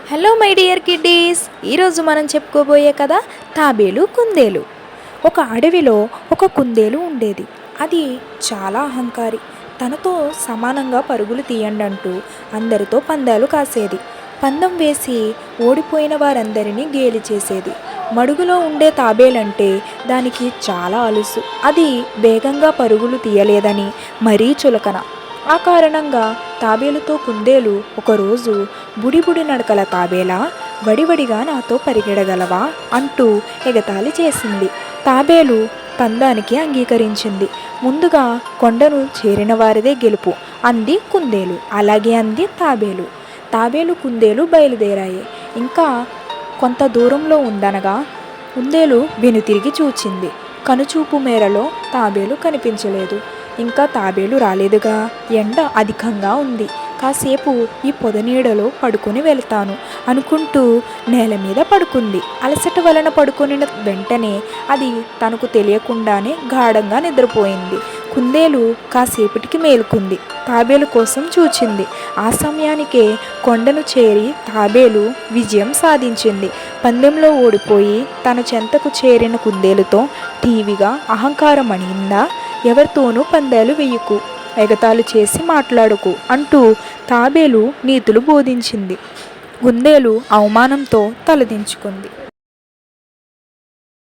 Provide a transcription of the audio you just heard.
Hello my dear kiddies, ఈరోజు మనం చెప్పుకోబోయే కథ తాబేలు కుందేలు. ఒక అడవిలో ఒక కుందేలు ఉండేది. అది చాలా అహంకారి. తనతో సమానంగా పరుగులు తీయండి అంటూ అందరితో పందాలు కాసేది. పందెం వేసి ఓడిపోయిన వారందరినీ గేలి చేసేది. మడుగులో ఉండే తాబేలంటే దానికి చాలా అలుసు. అది వేగంగా పరుగులు తీయలేదని మరీ చులకన. ఆ కారణంగా తాబేలుతో కుందేలు ఒకరోజు బుడిబుడి నడకల తాబేలా, వడివడిగా నాతో పరిగెడగలవా అంటూ ఎగతాళి చేసింది. తాబేలు పందానికి అంగీకరించింది. ముందుగా కొండను చేరిన వారిదే గెలుపు అంది కుందేలు. అలాగే అంది తాబేలు. తాబేలు కుందేలు బయలుదేరాయి. ఇంకా కొంత దూరంలో ఉందనగా కుందేలు వెనుతిరిగి చూచింది. కనుచూపు మేరలో తాబేలు కనిపించలేదు. ఇంకా తాబేలు రాలేదుగా. ఎండ అధికంగా ఉంది. కాసేపు ఈ పొదనీడలో పడుకొని వెళ్తాను అనుకుంటూ నేల మీద పడుకుంది. అలసట వలన పడుకొని వెంటనే అది తనకు తెలియకుండానే గాఢంగా నిద్రపోయింది. కుందేలు కాసేపటికి మేలుకుంది. తాబేలు కోసం చూచింది. ఆ సమయానికే కొండను చేరి తాబేలు విజయం సాధించింది. పందెంలో ఓడిపోయి తన చెంతకు చేరిన కుందేలుతో టీవీగా అహంకారం అనిందా, ఎవరితోనూ పందాలు వేయకు, ఎగతాళి చేసి మాట్లాడకు అంటూ తాబేలు నీతులు బోధించింది. కుందేలు అవమానంతో తలదించుకుంది.